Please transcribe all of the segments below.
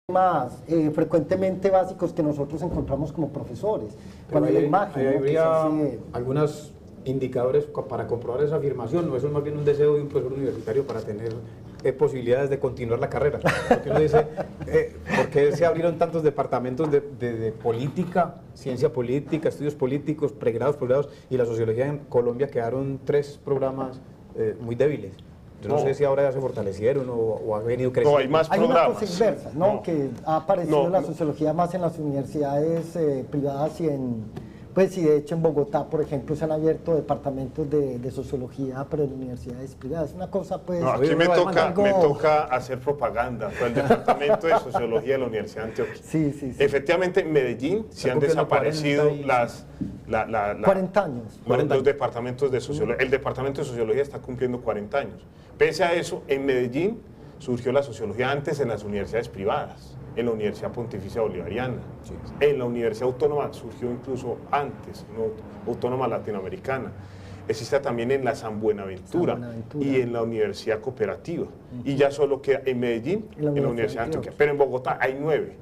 más frecuentemente básicos que nosotros encontramos como profesores. ¿Cuál es la imagen? ¿No? Habría algunos indicadores para comprobar esa afirmación, ¿no? Eso es más bien un deseo de un profesor universitario para tener posibilidades de continuar la carrera. Porque uno dice, ¿por qué se abrieron tantos departamentos de política, ciencia política, estudios políticos, pregrados, posgrados, y la sociología en Colombia quedaron 3 programas muy débiles? Yo no sé si ahora ya se fortalecieron o ha venido creciendo. No, hay más Hay programas. una cosa inversa, ¿no? Que ha aparecido la sociología más en las universidades privadas y pues y de hecho en Bogotá, por ejemplo, se han abierto departamentos de sociología, pero en universidades privadas. Una cosa, pues... No, aquí me toca hacer propaganda por el departamento de sociología de la Universidad de Antioquia. Sí, sí, sí. Efectivamente, en Medellín se han desaparecido 40 años. Los departamentos de sociología. El departamento de sociología está cumpliendo 40 años. Pese a eso, en Medellín surgió la sociología antes en las universidades privadas, en la Universidad Pontificia Bolivariana, en la Universidad Autónoma surgió incluso antes, ¿no? Autónoma Latinoamericana. Existe también en la San Buenaventura y en la Universidad Cooperativa. Y ya solo queda en Medellín, en la Universidad de Antioquia. Pero en Bogotá hay 9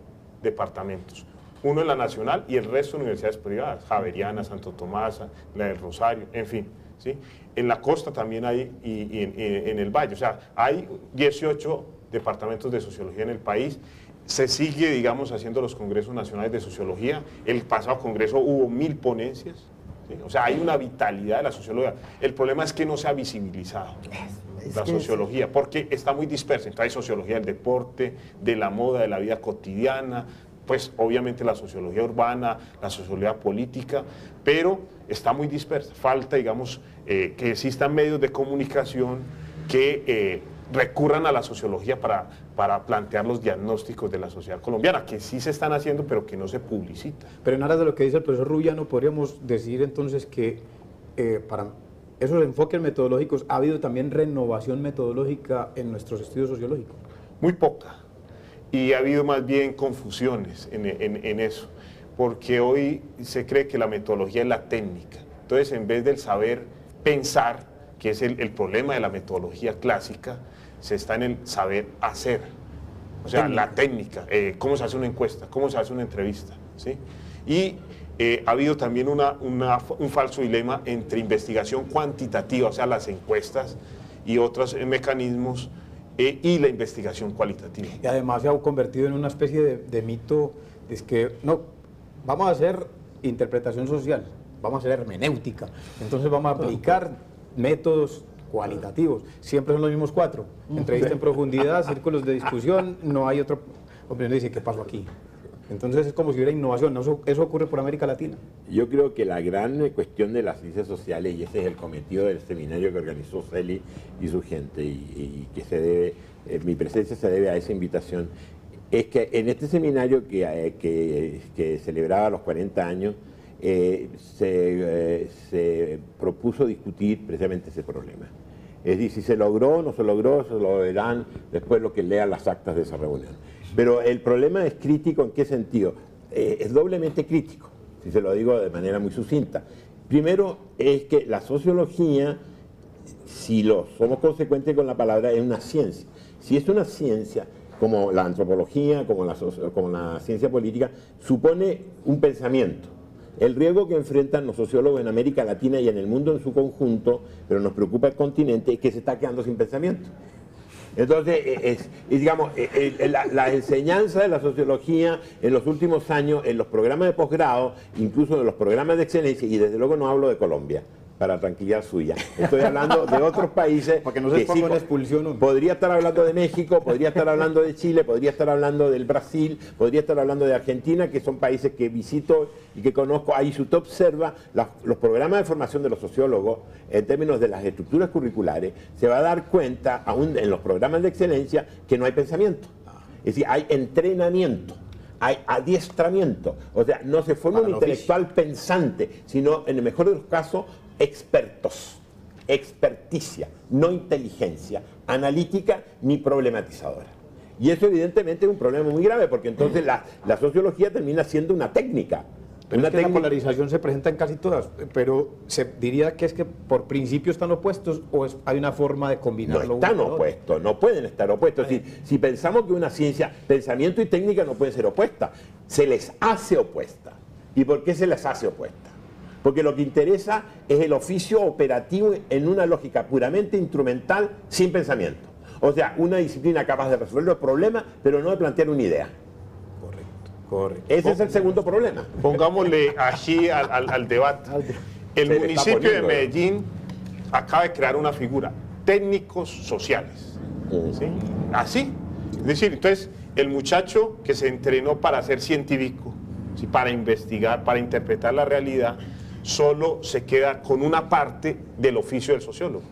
departamentos. Uno en la Nacional y el resto de universidades privadas, Javeriana, Santo Tomás, la del Rosario, en fin. ¿Sí? En la costa también hay, y en el Valle. O sea, hay 18 departamentos de sociología en el país. Se sigue, digamos, haciendo los congresos nacionales de sociología. El pasado congreso hubo 1000 ponencias. ¿Sí? O sea, hay una vitalidad de la sociología. El problema es que no se ha visibilizado la sociología, porque está muy dispersa. Entonces hay sociología del deporte, de la moda, de la vida cotidiana, pues obviamente la sociología urbana, la sociología política, pero está muy dispersa. Falta, digamos, que existan medios de comunicación que recurran a la sociología para plantear los diagnósticos de la sociedad colombiana, que sí se están haciendo, pero que no se publicita. Pero en aras de lo que dice el profesor Rubiano, podríamos decir entonces que para esos enfoques metodológicos ha habido también renovación metodológica en nuestros estudios sociológicos. Muy poca. Y ha habido más bien confusiones en eso, porque hoy se cree que la metodología es la técnica. Entonces, en vez del saber pensar, que es el problema de la metodología clásica, se está en el saber hacer. O sea, la técnica, cómo se hace una encuesta, cómo se hace una entrevista. ¿Sí? Y ha habido también un falso dilema entre investigación cuantitativa, o sea, las encuestas y otros mecanismos, y la investigación cualitativa. Y además se ha convertido en una especie de mito, es que no, vamos a hacer interpretación social, vamos a hacer hermenéutica, entonces vamos a aplicar métodos cualitativos, siempre son los mismos 4, entrevista en profundidad, círculos de discusión, no hay otra opinión, dice, ¿qué pasó aquí? Entonces es como si hubiera innovación, eso ocurre por América Latina. Yo creo que la gran cuestión de las ciencias sociales, y ese es el cometido del seminario que organizó Celi y su gente, y que se debe, mi presencia se debe a esa invitación, es que en este seminario que celebraba los 40 años, se propuso discutir precisamente ese problema. Es decir, si se logró o no se logró, eso lo verán después lo que lean las actas de esa reunión. Pero el problema es crítico, ¿en qué sentido? Es doblemente crítico, si se lo digo de manera muy sucinta. Primero es que la sociología, si somos consecuentes con la palabra, es una ciencia. Si es una ciencia, como la antropología, como la ciencia política, supone un pensamiento. El riesgo que enfrentan los sociólogos en América Latina y en el mundo en su conjunto, pero nos preocupa el continente, es que se está quedando sin pensamiento. Entonces, digamos, la enseñanza de la sociología en los últimos años, en los programas de posgrado, incluso en los programas de excelencia, y desde luego no hablo de Colombia, para tranquilidad suya, estoy hablando de otros países. Para que no se ponga una expulsión. Podría estar hablando de México, podría estar hablando de Chile, podría estar hablando del Brasil, podría estar hablando de Argentina, que son países que visito y que conozco. Ahí si usted observa los programas de formación de los sociólogos, en términos de las estructuras curriculares, se va a dar cuenta, aún en los programas de excelencia, que no hay pensamiento. Es decir, hay entrenamiento, hay adiestramiento. O sea, no se forma un intelectual pensante, sino, en el mejor de los casos, expertos, experticia, no inteligencia analítica ni problematizadora. Y eso evidentemente es un problema muy grave, porque entonces la sociología termina siendo una técnica, Pero es que la polarización se presenta en casi todas, pero se diría que es que por principio están opuestos o hay una forma de combinarlo. No están opuestos, no pueden estar opuestos. Si pensamos que una ciencia, pensamiento y técnica no pueden ser opuestas, se les hace opuesta. ¿Y por qué se les hace opuesta? Porque lo que interesa es el oficio operativo en una lógica puramente instrumental, sin pensamiento. O sea, una disciplina capaz de resolver los problemas, pero no de plantear una idea. Correcto. Ese es el segundo problema. Pongámosle allí al debate. El municipio de Medellín acaba de crear una figura, técnicos sociales. ¿Sí? Así. Es decir, entonces, el muchacho que se entrenó para ser científico, ¿sí? Para investigar, para interpretar la realidad, solo se queda con una parte del oficio del sociólogo,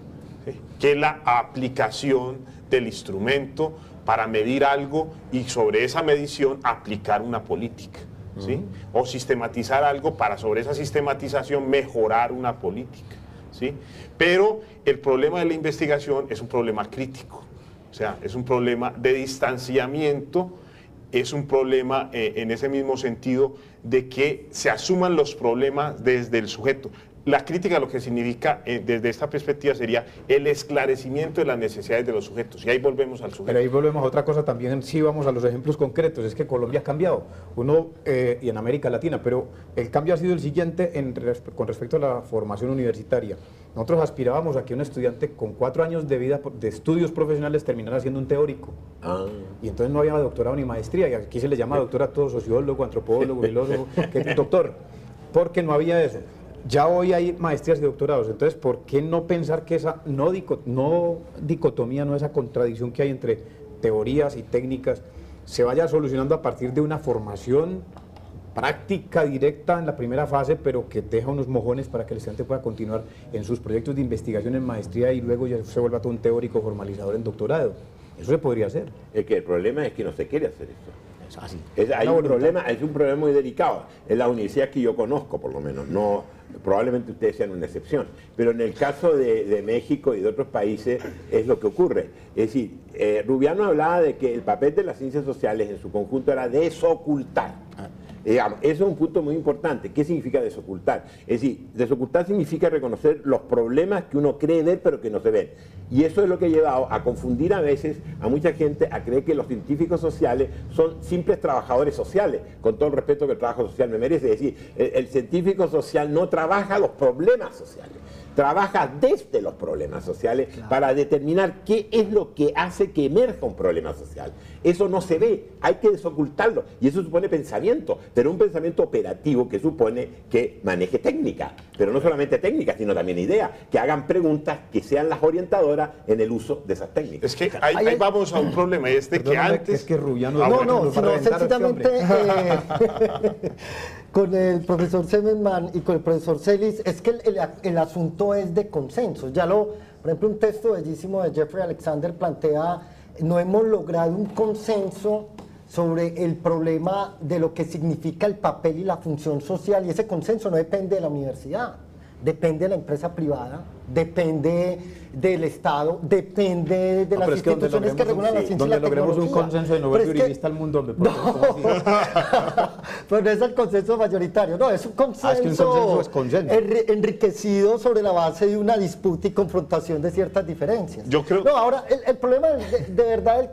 ¿sí? Que es la aplicación del instrumento para medir algo y sobre esa medición aplicar una política, ¿sí? O sistematizar algo para sobre esa sistematización mejorar una política, ¿sí? Pero el problema de la investigación es un problema crítico, o sea, es un problema de distanciamiento, es un problema en ese mismo sentido de que se asuman los problemas desde el sujeto. La crítica lo que significa desde esta perspectiva sería el esclarecimiento de las necesidades de los sujetos. Y ahí volvemos al sujeto. Pero ahí volvemos a otra cosa también, sí vamos a los ejemplos concretos, es que Colombia ha cambiado, y en América Latina, pero el cambio ha sido el siguiente con respecto a la formación universitaria. Nosotros aspirábamos a que un estudiante con 4 años de vida, de estudios profesionales, terminara siendo un teórico. Y entonces no había doctorado ni maestría, y aquí se le llama doctor a todo sociólogo, antropólogo, filósofo, doctor, porque no había eso. Ya hoy hay maestrías y doctorados, entonces, ¿por qué no pensar que esa no dicotomía, no esa contradicción que hay entre teorías y técnicas, se vaya solucionando a partir de una formación práctica directa en la primera fase, pero que deja unos mojones para que el estudiante pueda continuar en sus proyectos de investigación en maestría y luego ya se vuelva todo un teórico formalizador en doctorado? Eso se podría hacer. Es que el problema es que no se quiere hacer eso. Así. Hay un problema, es un problema muy delicado. En la universidad que yo conozco, por lo menos, no, probablemente ustedes sean una excepción, pero en el caso de México y de otros países es lo que ocurre. Es decir, Rubiano hablaba de que el papel de las ciencias sociales en su conjunto era desocultar. Digamos, eso es un punto muy importante. ¿Qué significa desocultar? Es decir, desocultar significa reconocer los problemas que uno cree ver pero que no se ven. Y eso es lo que ha llevado a confundir a veces a mucha gente a creer que los científicos sociales son simples trabajadores sociales, con todo el respeto que el trabajo social me merece. Es decir, el científico social no trabaja los problemas sociales, trabaja desde los problemas sociales, claro, para determinar qué es lo que hace que emerja un problema social. Eso no se ve, hay que desocultarlo, y eso supone pensamiento, pero un pensamiento operativo que supone que maneje técnica, pero no solamente técnica, sino también ideas, que hagan preguntas que sean las orientadoras en el uso de esas técnicas. Es que ahí vamos a un problema, y es de que antes... Es que Rubiano... No, sino sencillamente... con el profesor Semenman y con el profesor Celis, es que el asunto es de consenso. Por ejemplo, un texto bellísimo de Jeffrey Alexander plantea, no hemos logrado un consenso sobre el problema de lo que significa el papel y la función social, y ese consenso no depende de la universidad, depende de la empresa privada, depende del Estado, depende de las instituciones que regulan la ciencia y la tecnología. Donde logremos un consenso de no ver uribista al mundo. Pues no es el consenso mayoritario, no, es un consenso, enriquecido sobre la base de una disputa y confrontación de ciertas diferencias. Yo creo... No, ahora, el problema de verdad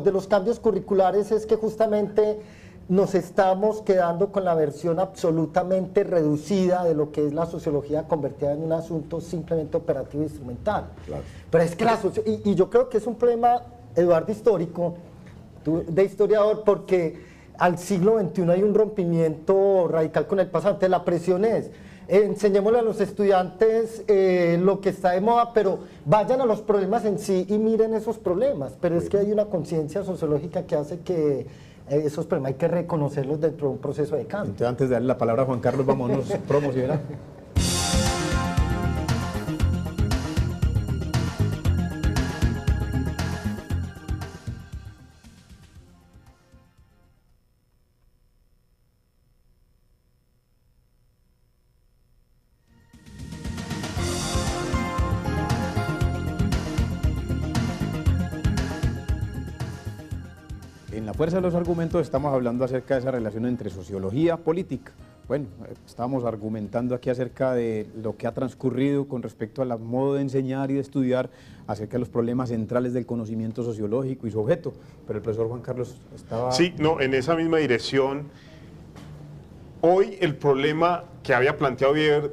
de los cambios curriculares es que justamente nos estamos quedando con la versión absolutamente reducida de lo que es la sociología convertida en un asunto simplemente operativo e instrumental. Claro. Pero es que y yo creo que es un problema, Eduardo, histórico, de historiador, porque al siglo XXI hay un rompimiento radical con el pasado. Entonces la presión es, enseñémosle a los estudiantes lo que está de moda, pero vayan a los problemas en sí y miren esos problemas. Pero es que hay una conciencia sociológica que hace que esos problemas hay que reconocerlos dentro de un proceso de cambio. Entonces, antes de darle la palabra a Juan Carlos, vámonos promocionar. En la fuerza de los argumentos estamos hablando acerca de esa relación entre sociología, política. bueno, estábamos argumentando aquí acerca de lo que ha transcurrido con respecto al modo de enseñar y de estudiar, acerca de los problemas centrales del conocimiento sociológico y su objeto, pero el profesor Juan Carlos estaba... Sí, no, en esa misma dirección. Hoy el problema que había planteado Weber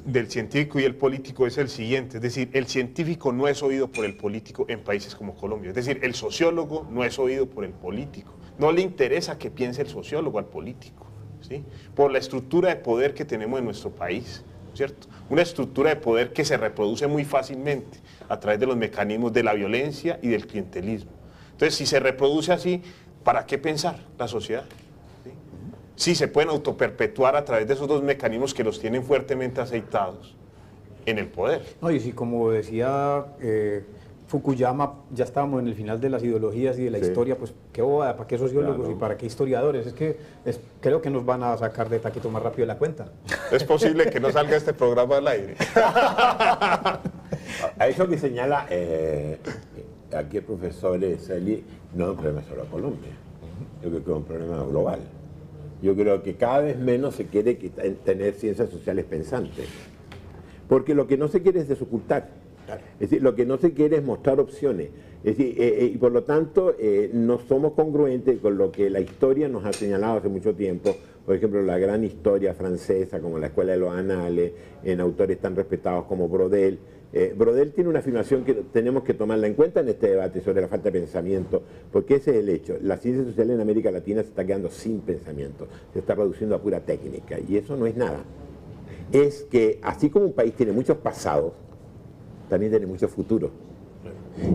del científico y el político es el siguiente, es decir, el científico no es oído por el político en países como Colombia, es decir, el sociólogo no es oído por el político, no le interesa que piense el sociólogo al político, ¿sí? Por la estructura de poder que tenemos en nuestro país, ¿cierto? Una estructura de poder que se reproduce muy fácilmente a través de los mecanismos de la violencia y del clientelismo. Entonces, si se reproduce así, ¿para qué pensar la sociedad? Sí, se pueden autoperpetuar a través de esos dos mecanismos que los tienen fuertemente aceitados en el poder. No, y si como decía Fukuyama, ya estábamos en el final de las ideologías y de la historia, pues qué bobada, ¿para qué sociólogos claro. y para qué historiadores? Es que creo que nos van a sacar de taquito más rápido de la cuenta. Es posible que no salga este programa al aire. A eso que señala aquí el profesor Celi, no es un problema solo a Colombia, yo creo que es un problema global. Yo creo que cada vez menos se quiere tener ciencias sociales pensantes, porque lo que no se quiere es desocultar, es decir, lo que no se quiere es mostrar opciones, es decir, y por lo tanto no somos congruentes con lo que la historia nos ha señalado hace mucho tiempo, por ejemplo, la gran historia francesa, como la Escuela de los Anales, en autores tan respetados como Brodel. Brodel tiene una afirmación que tenemos que tomarla en cuenta en este debate sobre la falta de pensamiento, porque ese es el hecho. La ciencia social en América Latina se está quedando sin pensamiento, se está reduciendo a pura técnica, y eso no es nada. Es que así como un país tiene muchos pasados, también tiene muchos futuros.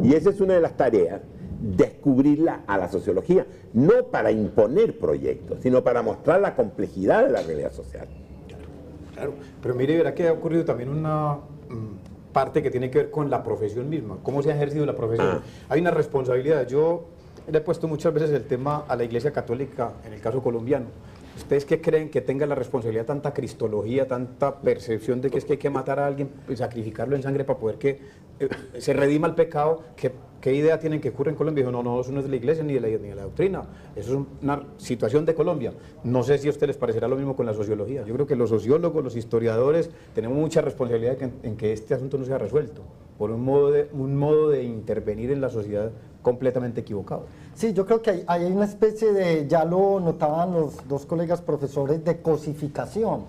Y esa es una de las tareas, descubrirla a la sociología, no para imponer proyectos, sino para mostrar la complejidad de la realidad social. Claro. Pero mire, verá que ha ocurrido también una parte que tiene que ver con la profesión misma, cómo se ha ejercido la profesión. Hay una responsabilidad. Yo le he puesto muchas veces el tema a la Iglesia Católica, en el caso colombiano. ¿Ustedes qué creen que tenga la responsabilidad, tanta cristología, tanta percepción de que es que hay que matar a alguien, sacrificarlo en sangre para poder que se redima el pecado? ¿Qué idea tienen que ocurre en Colombia? Dijo, no, eso no es de la Iglesia ni de la doctrina, eso es una situación de Colombia. No sé si a ustedes les parecerá lo mismo con la sociología. Yo creo que los sociólogos, los historiadores, tenemos mucha responsabilidad en que este asunto no sea resuelto por un modo de intervenir en la sociedad completamente equivocado. Sí, yo creo que hay una especie de, ya lo notaban los dos colegas profesores, de cosificación,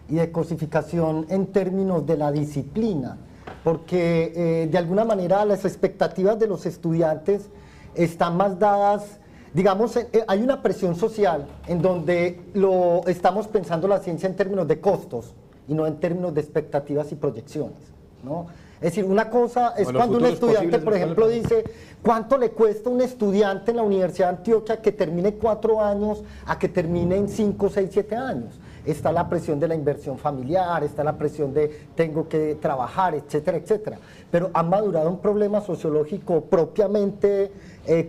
y de cosificación en términos de la disciplina, porque de alguna manera las expectativas de los estudiantes están más dadas, digamos, hay una presión social en donde estamos pensando la ciencia en términos de costos y no en términos de expectativas y proyecciones, ¿no? Es decir, una cosa es cuando un estudiante, por ejemplo, dice, ¿cuánto le cuesta a un estudiante en la Universidad de Antioquia que termine 4 años a que termine en 5, 6, 7 años? Está la presión de la inversión familiar, está la presión de tengo que trabajar, etcétera, etcétera. Pero ha madurado un problema sociológico propiamente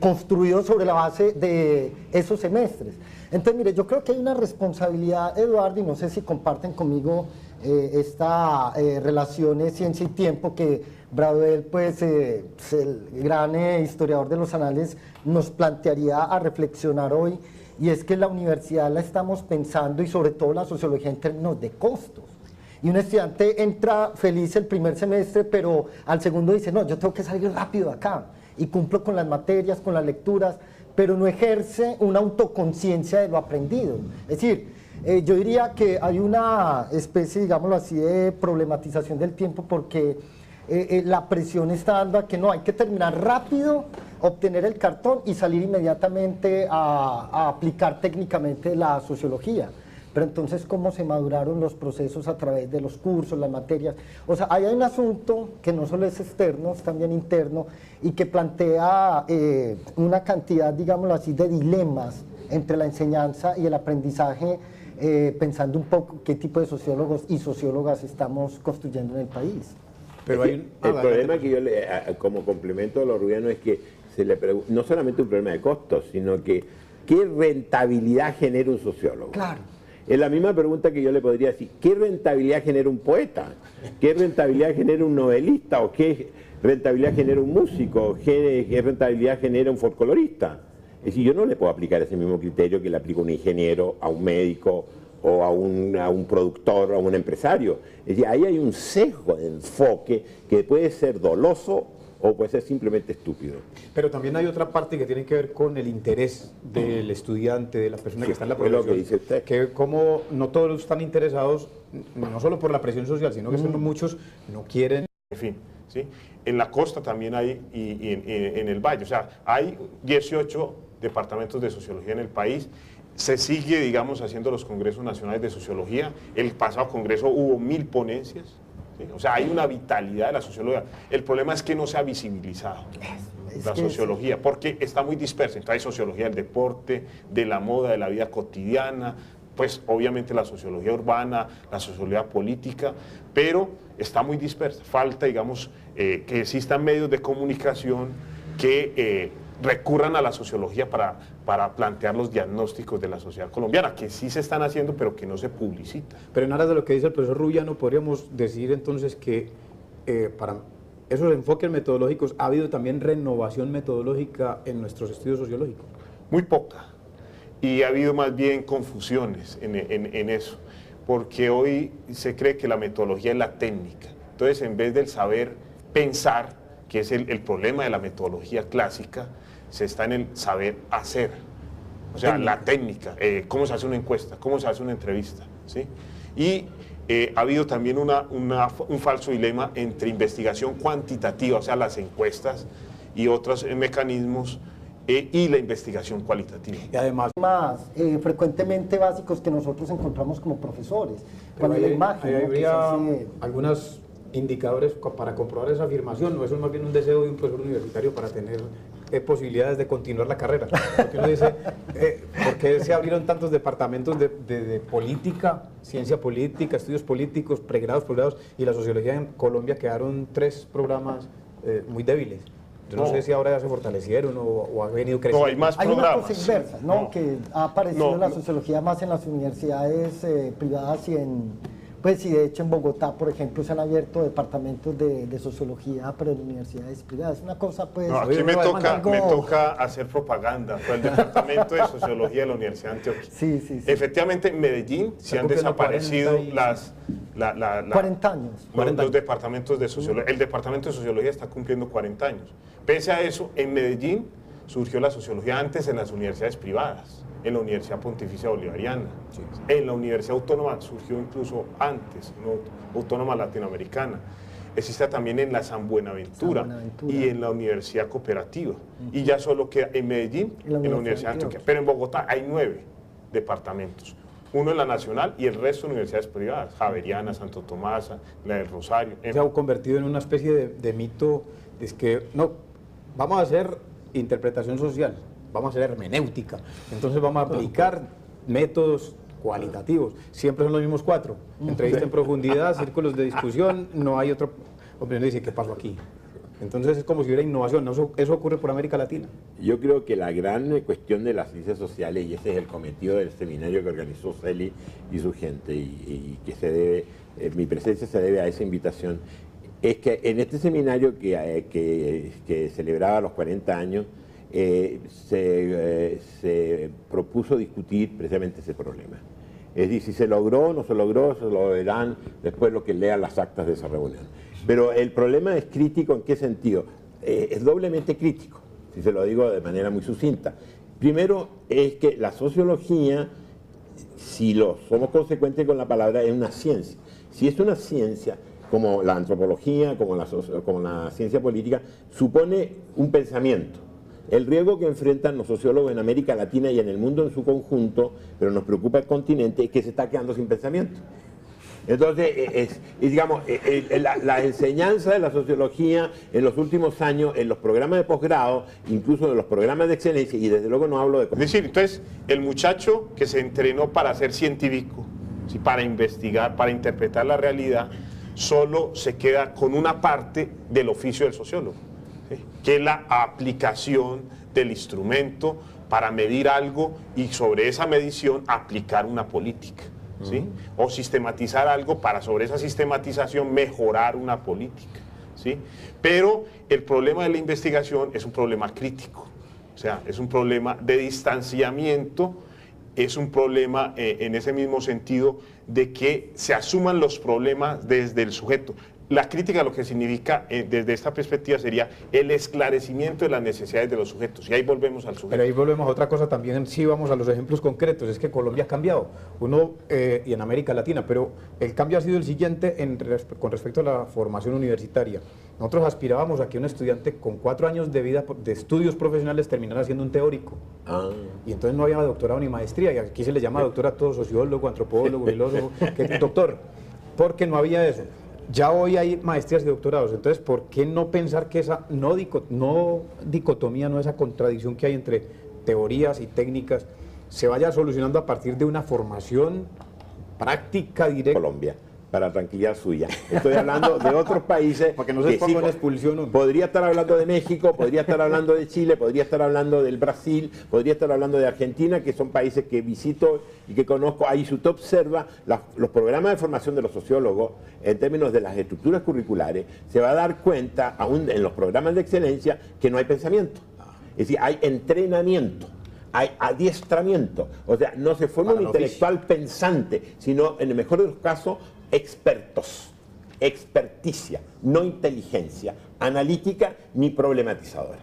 construido sobre la base de esos semestres. Entonces, mire, yo creo que hay una responsabilidad, Eduardo, y no sé si comparten conmigo esta relación de ciencia y tiempo que Brodel, pues el gran historiador de los anales, nos plantearía a reflexionar hoy, y es que la universidad la estamos pensando, y sobre todo la sociología, en términos de costos. Y un estudiante entra feliz el primer semestre, pero al segundo dice, no, yo tengo que salir rápido de acá, y cumplo con las materias, con las lecturas, pero no ejerce una autoconciencia de lo aprendido. Es decir, yo diría que hay una especie, digámoslo así, de problematización del tiempo, porque la presión está dando a que no, hay que terminar rápido, obtener el cartón y salir inmediatamente a aplicar técnicamente la sociología. Pero entonces, ¿cómo se maduraron los procesos a través de los cursos, las materias? O sea, hay un asunto que no solo es externo, es también interno, y que plantea una cantidad, digámoslo así, de dilemas entre la enseñanza y el aprendizaje, pensando un poco qué tipo de sociólogos y sociólogas estamos construyendo en el país. Pero el problema que yo como complemento a lo rubiano es que no solamente un problema de costos, sino que ¿qué rentabilidad genera un sociólogo? Claro. Es la misma pregunta que yo le podría decir, ¿qué rentabilidad genera un poeta? ¿Qué rentabilidad genera un novelista? ¿O qué rentabilidad genera un músico? ¿Qué rentabilidad genera un folclorista? Es decir, yo no le puedo aplicar ese mismo criterio que le aplica un ingeniero, a un médico o a un productor, a un empresario. Es decir, ahí hay un sesgo de enfoque que puede ser doloso o puede ser simplemente estúpido. Pero también hay otra parte que tiene que ver con el interés del estudiante, de la persona que está en la es lo profesión. que dice usted. Que como no todos están interesados, no solo por la presión social, sino que muchos no quieren. En fin, ¿sí? En la costa también hay, y en el valle, o sea, hay 18 departamentos de sociología en el país. Se sigue, digamos, haciendo los congresos nacionales de sociología. El pasado congreso hubo 1000 ponencias. ¿Sí? O sea, hay una vitalidad de la sociología. El problema es que no se ha visibilizado la sociología, porque está muy dispersa. Entonces hay sociología del deporte, de la moda, de la vida cotidiana, pues obviamente la sociología urbana, la sociología política, pero está muy dispersa. Falta, digamos, que existan medios de comunicación que recurran a la sociología para plantear los diagnósticos de la sociedad colombiana, que sí se están haciendo, pero que no se publicitan. Pero en aras de lo que dice el profesor Rubiano, podríamos decir entonces que para esos enfoques metodológicos ha habido también renovación metodológica en nuestros estudios sociológicos. Muy poca. Y ha habido más bien confusiones en eso, porque hoy se cree que la metodología es la técnica. Entonces, en vez del saber pensar, que es el problema de la metodología clásica, se está en el saber hacer. O sea, la técnica, cómo se hace una encuesta, cómo se hace una entrevista, ¿sí? Y ha habido también un falso dilema entre investigación cuantitativa, o sea, las encuestas y otros mecanismos, y la investigación cualitativa. Y además, frecuentemente básicos que nosotros encontramos como profesores. Cuando la imagen, ¿no? habría algunos indicadores para comprobar esa afirmación, ¿no? Eso es más bien un deseo de un profesor universitario para tener posibilidades de continuar la carrera. Porque uno dice, ¿por qué se abrieron tantos departamentos de política, ciencia política, estudios políticos, pregrados, posgrados, y la sociología en Colombia quedaron 3 programas muy débiles? Yo no sé si ahora ya se fortalecieron o ha venido creciendo. No, hay más Hay programas. una cosa inversa, ¿no? Que ha aparecido la sociología más en las universidades privadas y pues y de hecho en Bogotá, por ejemplo, se han abierto departamentos de sociología, pero en universidades privadas. Una cosa pues... No, aquí me toca hacer propaganda por el departamento de sociología de la Universidad de Antioquia. Sí, sí, sí. Efectivamente, en Medellín se han desaparecido 40 años. Los departamentos de sociología. El departamento de sociología está cumpliendo 40 años. Pese a eso, en Medellín surgió la sociología antes en las universidades privadas, en la Universidad Pontificia Bolivariana. Sí. En la Universidad Autónoma surgió incluso antes, ¿no? Autónoma Latinoamericana. Existe también en la San Buenaventura y en la Universidad Cooperativa. Y ya solo queda en Medellín, en la Universidad de Antioquia. Pero en Bogotá hay 9 departamentos. Uno en la Nacional y el resto de universidades privadas, Javeriana, Santo Tomás, la del Rosario. Se ha convertido en una especie de mito, es que no, vamos a hacer interpretación social, vamos a hacer hermenéutica, entonces vamos a aplicar métodos cualitativos, siempre son los mismos 4, entrevista en profundidad, círculos de discusión, no hay otro, opinión dice, ¿qué pasó aquí? Entonces es como si hubiera innovación, ¿no? Eso ocurre por América Latina. Yo creo que la gran cuestión de las ciencias sociales, y ese es el cometido del seminario que organizó Celi y su gente, y que se debe, mi presencia se debe a esa invitación, es que en este seminario que celebraba los 40 años, se propuso discutir precisamente ese problema. Es decir, si se logró o no se logró, eso lo verán después lo que lean las actas de esa reunión. Pero el problema es crítico, ¿en qué sentido? Es doblemente crítico, si se lo digo de manera muy sucinta. Primero es que la sociología, si somos consecuentes con la palabra, es una ciencia. Si es una ciencia, como la antropología, como la ciencia política, supone un pensamiento. El riesgo que enfrentan los sociólogos en América Latina y en el mundo en su conjunto, pero nos preocupa el continente, es que se está quedando sin pensamiento. Entonces, digamos, la enseñanza de la sociología en los últimos años, en los programas de posgrado, incluso en los programas de excelencia, y desde luego no hablo de... Es decir, entonces, el muchacho que se entrenó para ser científico, ¿sí? Para investigar, para interpretar la realidad, solo se queda con una parte del oficio del sociólogo, ¿sí? Que es la aplicación del instrumento para medir algo y sobre esa medición aplicar una política. ¿Sí? O sistematizar algo para sobre esa sistematización mejorar una política, ¿sí? Pero el problema de la investigación es un problema crítico, o sea, es un problema de distanciamiento es un problema en ese mismo sentido de que se asuman los problemas desde el sujeto. La crítica lo que significa desde esta perspectiva sería el esclarecimiento de las necesidades de los sujetos. Y ahí volvemos al sujeto. Pero ahí volvemos a otra cosa también, sí vamos a los ejemplos concretos, es que Colombia ha cambiado, y en América Latina, pero el cambio ha sido el siguiente con respecto a la formación universitaria. Nosotros aspirábamos a que un estudiante con 4 años de vida, de estudios profesionales, terminara siendo un teórico. Y entonces no había doctorado ni maestría, y aquí se le llama doctor a todo sociólogo, antropólogo, filósofo, doctor, porque no había eso. Ya hoy hay maestrías y doctorados, entonces, ¿por qué no pensar que esa no dicotomía, no esa contradicción que hay entre teorías y técnicas, se vaya solucionando a partir de una formación práctica directa? Colombia, para tranquilidad suya. Estoy hablando de otros países. Para que no se ponga una expulsión. Podría estar hablando de México, podría estar hablando de Chile, podría estar hablando del Brasil, podría estar hablando de Argentina, que son países que visito y que conozco. Ahí si usted observa los programas de formación de los sociólogos, en términos de las estructuras curriculares, se va a dar cuenta, aún en los programas de excelencia, que no hay pensamiento. Es decir, hay entrenamiento. Hay adiestramiento, o sea, no se forma un intelectual pensante, sino en el mejor de los casos, expertos, experticia, no inteligencia analítica ni problematizadora.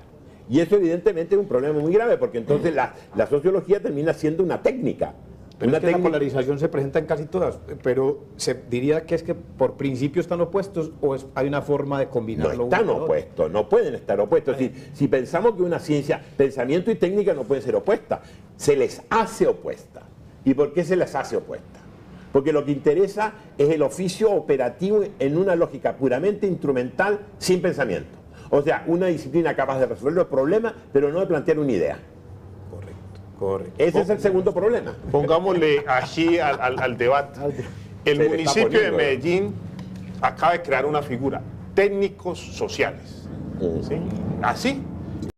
Y eso evidentemente es un problema muy grave, porque entonces la sociología termina siendo una técnica. Pero es que la polarización se presenta en casi todas, pero se diría que es que por principio están opuestos o hay una forma de combinarlo. No están opuestos, no pueden estar opuestos. Si pensamos que una ciencia, pensamiento y técnica no pueden ser opuestas, se les hace opuesta. ¿Y por qué se les hace opuesta? Porque lo que interesa es el oficio operativo en una lógica puramente instrumental, sin pensamiento. O sea, una disciplina capaz de resolver los problemas, pero no de plantear una idea. Correcto. Ese es el segundo problema. Pongámosle allí al debate. El municipio de Medellín acaba de crear una figura, técnicos sociales. ¿Sí? Así.